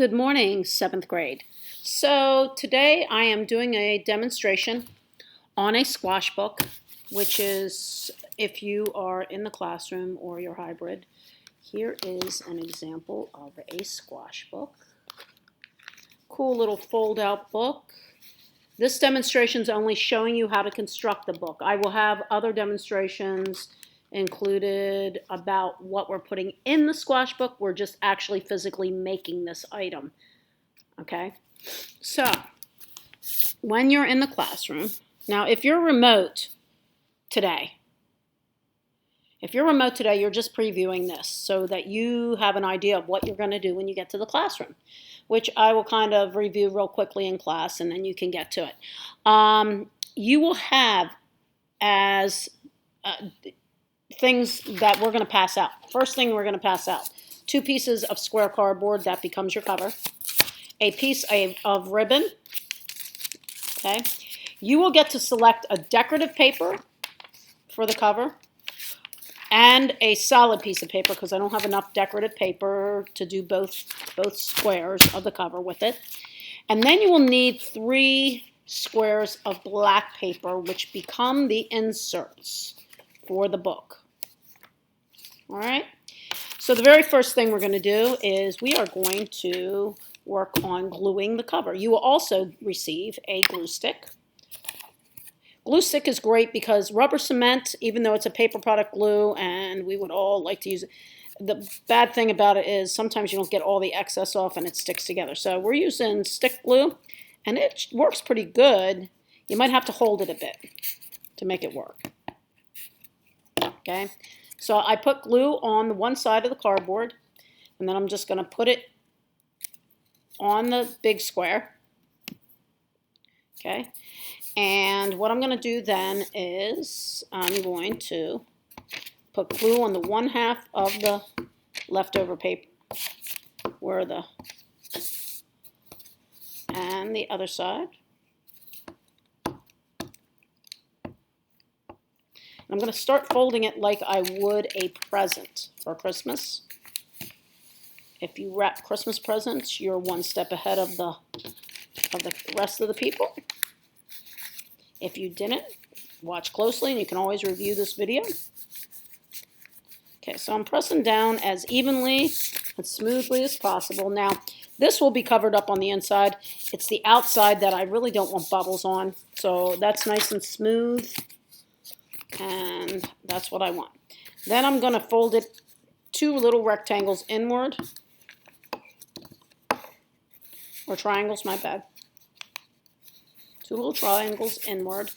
Good morning, 7th grade. So today I am doing a demonstration on a squash book, which is if you are in the classroom or you're hybrid. Here is an example of a squash book. Cool little fold-out book. This demonstration is only showing you how to construct the book. I will have other demonstrations included about what we're putting in the squash book. We're just actually physically making this item. Okay, so when you're in the classroom, now if you're remote today, you're just previewing this so that you have an idea of what you're going to do when you get to the classroom, which I will kind of review real quickly in class and then you can get to it. You will have as things that we're going to pass out. First thing we're going to pass out, 2 pieces of square cardboard that becomes your cover, a piece of ribbon, okay? You will get to select a decorative paper for the cover and a solid piece of paper because I don't have enough decorative paper to do both squares of the cover with it. And then you will need 3 squares of black paper, which become the inserts for the book. All right? So the very first thing we're going to do is we are going to work on gluing the cover. You will also receive a glue stick. Glue stick is great because rubber cement, even though it's a paper product glue and we would all like to use it, the bad thing about it is sometimes you don't get all the excess off and it sticks together. So we're using stick glue and it works pretty good. You might have to hold it a bit to make it work. Okay, so I put glue on the one side of the cardboard and then I'm just going to put it on the big square. Okay, and what I'm going to do then is I'm going to put glue on the 1/2 of the leftover paper and the other side. I'm going to start folding it like I would a present for Christmas. If you wrap Christmas presents, you're one step ahead of the rest of the people. If you didn't, watch closely and you can always review this video. Okay, so I'm pressing down as evenly and smoothly as possible. Now, this will be covered up on the inside. It's the outside that I really don't want bubbles on. So that's nice and smooth. And that's what I want. Then I'm going to fold it 2 little rectangles inward. Or triangles, my bad. 2 little triangles inward,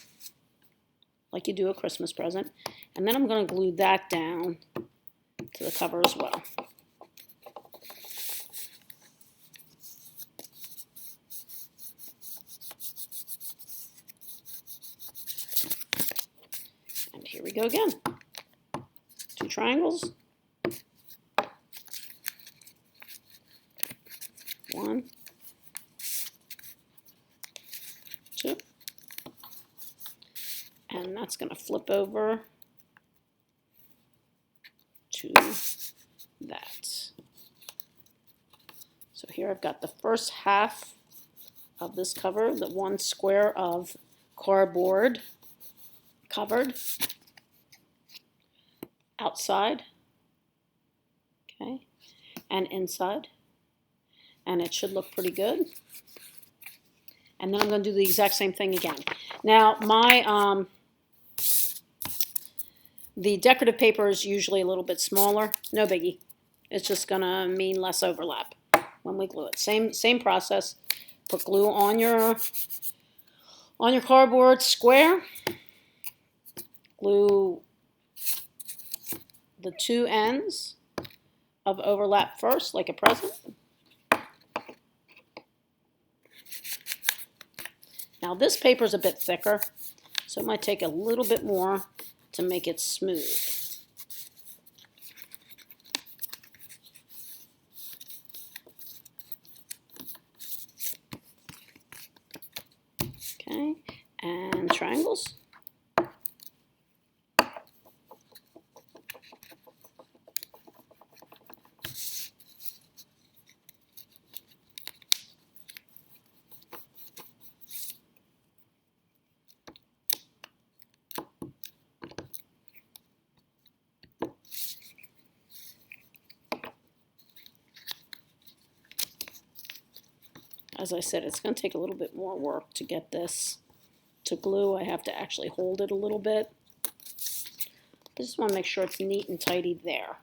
like you do a Christmas present. And then I'm going to glue that down to the cover as well. And here we go again. 2 triangles. 1, 2. And that's going to flip over to that. So here I've got the first half of this cover, the 1 square of cardboard covered outside, okay, and inside, and it should look pretty good. And then I'm going to do the exact same thing again. Now, my the decorative paper is usually a little bit smaller. No biggie. It's just going to mean less overlap when we glue it. Same process. Put glue on your cardboard square. Glue the 2 ends of overlap first, like a present. Now this paper is a bit thicker, so it might take a little bit more to make it smooth. Okay, and triangles. as I said, it's going to take a little bit more work to get this to glue. I have to actually hold it a little bit. I just want to make sure it's neat and tidy there.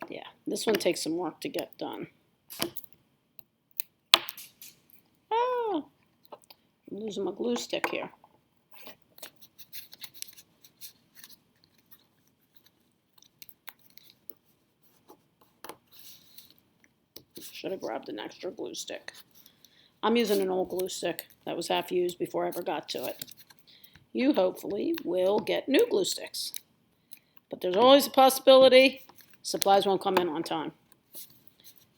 Yeah, this one takes some work to get done. Oh, I'm losing my glue stick here. Should have grabbed an extra glue stick. I'm using an old glue stick that was half used before I ever got to it. You hopefully will get new glue sticks. But there's always a possibility supplies won't come in on time.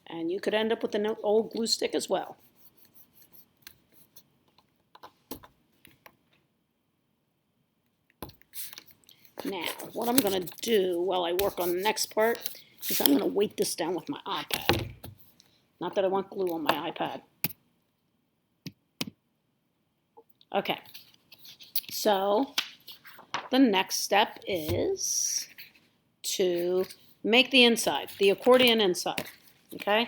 And you could end up with an old glue stick as well. Now, what I'm going to do while I work on the next part is I'm going to weight this down with my iPad. Not that I want glue on my iPad. Okay, so the next step is to make the inside, the accordion inside, okay?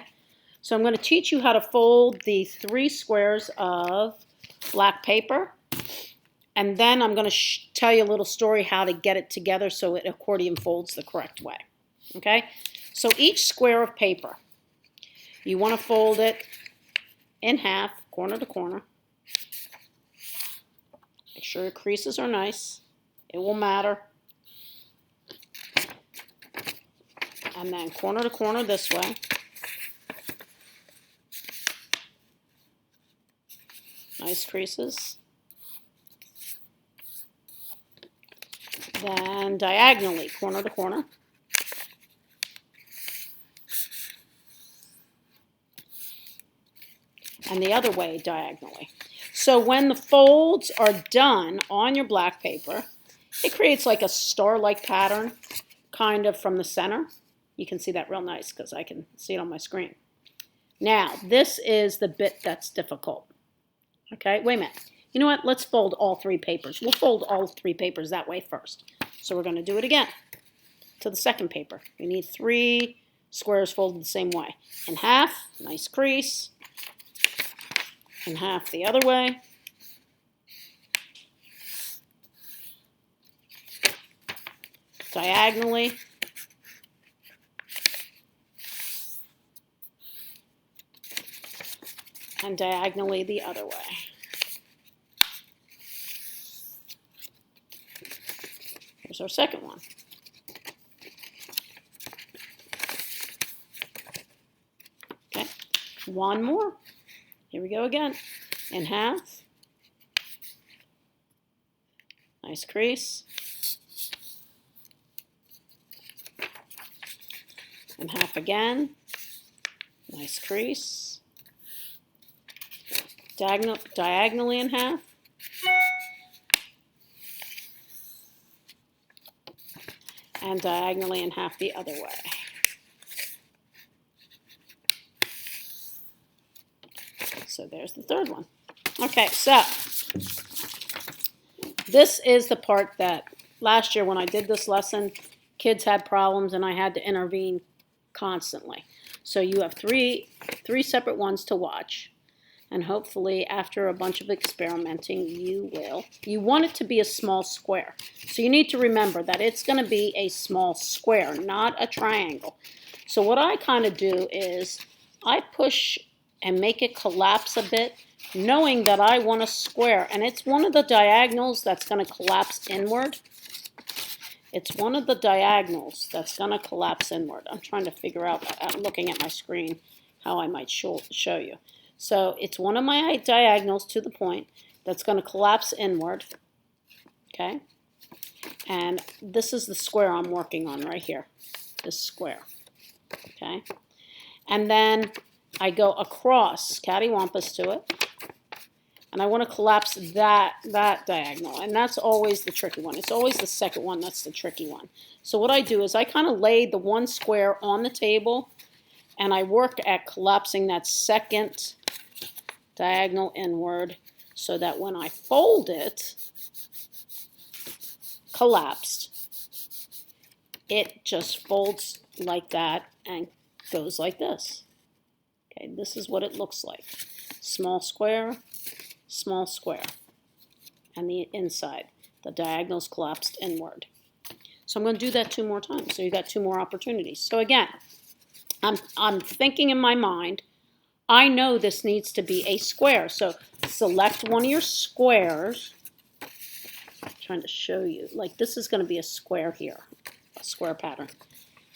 So I'm going to teach you how to fold the 3 squares of black paper, and then I'm going to tell you a little story how to get it together so it accordion folds the correct way, okay? So each square of paper, you want to fold it in half, corner to corner. Make sure your creases are nice. It will matter. And then corner to corner this way. Nice creases. Then diagonally, corner to corner. And the other way, diagonally. So when the folds are done on your black paper, it creates like a star-like pattern, kind of from the center. You can see that real nice because I can see it on my screen. Now, this is the bit that's difficult. Okay, wait a minute. You know what? Let's fold all 3 papers. We'll fold all 3 papers that way first. So we're going to do it again to the second paper. We need 3 squares folded the same way. In half, nice crease. In half the other way. Diagonally. And diagonally the other way. Here's our second one. Okay, one more. Here we go again. In half. Nice crease. In half again. Nice crease. Diagonally in half. And diagonally in half the other way. So there's the third one. Okay, so this is the part that last year when I did this lesson, kids had problems and I had to intervene constantly. So you have three separate ones to watch. And hopefully after a bunch of experimenting, you will. You want it to be a small square. So you need to remember that it's going to be a small square, not a triangle. So what I kind of do is I push and make it collapse a bit, knowing that I want a square. And it's one of the diagonals that's going to collapse inward. It's one of the diagonals that's going to collapse inward. I'm trying to figure out, looking at my screen, how I might show you. So it's one of my diagonals to the point that's going to collapse inward, okay? And this is the square I'm working on right here, this square, okay? And then I go across, cattywampus to it, and I want to collapse that diagonal, and that's always the tricky one. It's always the second one that's the tricky one. So what I do is I kind of lay the one square on the table, and I work at collapsing that second diagonal inward so that when I fold it, collapsed, it just folds like that and goes like this. Okay, this is what it looks like. Small square, and the inside. The diagonals collapsed inward. So I'm going to do that 2 more times. So you got 2 more opportunities. So again, I'm thinking in my mind, I know this needs to be a square. So select one of your squares. I'm trying to show you. Like this is going to be a square here, a square pattern.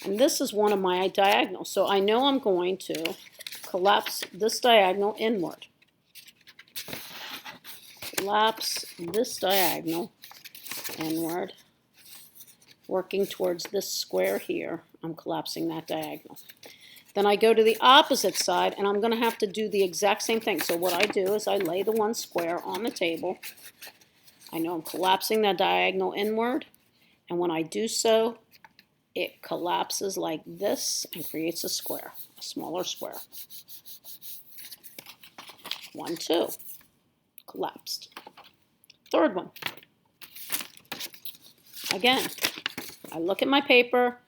And this is one of my diagonals. So I know I'm going to collapse this diagonal inward. Collapse this diagonal inward. Working towards this square here, I'm collapsing that diagonal. Then I go to the opposite side, and I'm going to have to do the exact same thing. So what I do is I lay the one square on the table. I know I'm collapsing that diagonal inward, and when I do so, it collapses like this and creates a square, a smaller square. 1, 2, collapsed. Third one. Again, I look at my paper,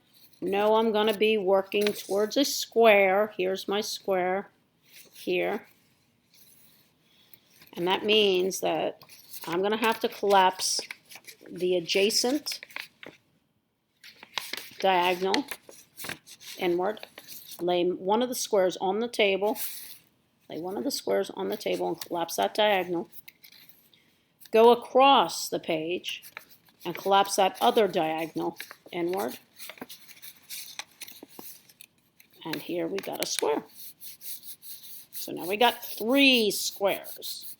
know I'm going to be working towards a square. Here's my square here. And that means that I'm going to have to collapse the adjacent diagonal inward. Lay one of the squares on the table. Lay one of the squares on the table and collapse that diagonal. Go across the page and collapse that other diagonal inward. And here we got a square. So now we got 3 squares.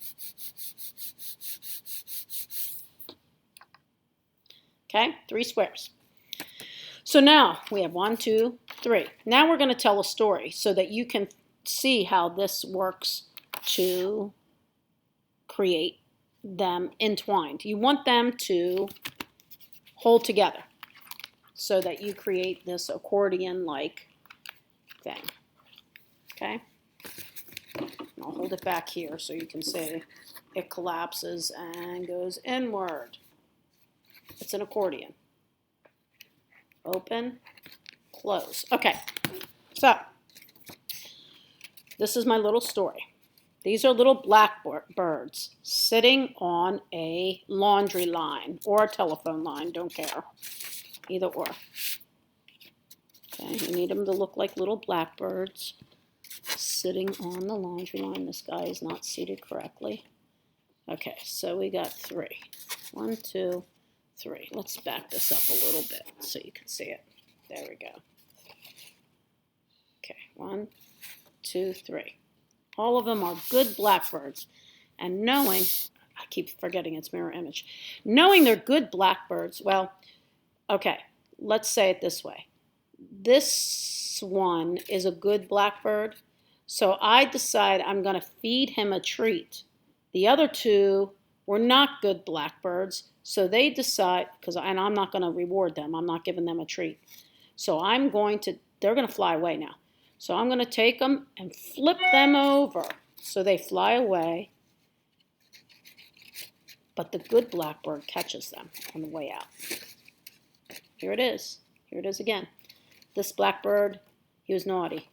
Okay, 3 squares. So now we have 1, 2, 3. Now we're going to tell a story so that you can see how this works to create them entwined. You want them to hold together so that you create this accordion-like thing. Okay? I'll hold it back here so you can see it collapses and goes inward. It's an accordion. Open, close. Okay, so this is my little story. These are little blackbirds sitting on a laundry line or a telephone line, don't care. Either or. Okay, you need them to look like little blackbirds sitting on the laundry line. This guy is not seated correctly. Okay, so we got 3. 1, 2, 3. Let's back this up a little bit so you can see it. There we go. Okay, 1, 2, 3. All of them are good blackbirds. And knowing, I keep forgetting it's mirror image. Knowing they're good blackbirds, well, okay, let's say it this way. This one is a good blackbird, so I decide I'm going to feed him a treat. The other 2 were not good blackbirds, so they decide, and I'm not going to reward them. I'm not giving them a treat. So they're going to fly away now. So I'm going to take them and flip them over so they fly away. But the good blackbird catches them on the way out. Here it is. Here it is again. This blackbird, he was naughty.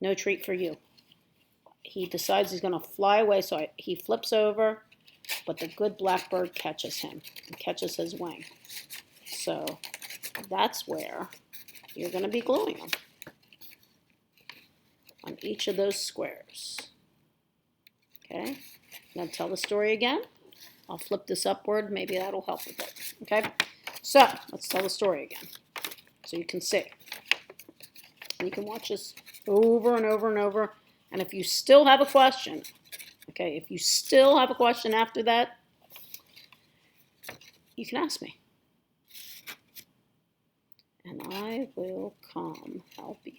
No treat for you. He decides he's going to fly away, so he flips over, but the good blackbird catches him and catches his wing. So that's where you're going to be gluing them on each of those squares. Okay, now tell the story again. I'll flip this upward. Maybe that'll help with it. Okay, so let's tell the story again so you can see. And you can watch this over and over and over. And if you still have a question, okay, if you still have a question after that, you can ask me. And I will come help you.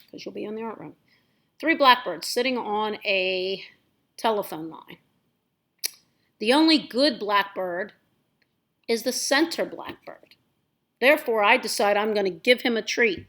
Because you'll be in the art room. 3 blackbirds sitting on a telephone line. The only good blackbird is the center blackbird. Therefore, I decide I'm going to give him a treat.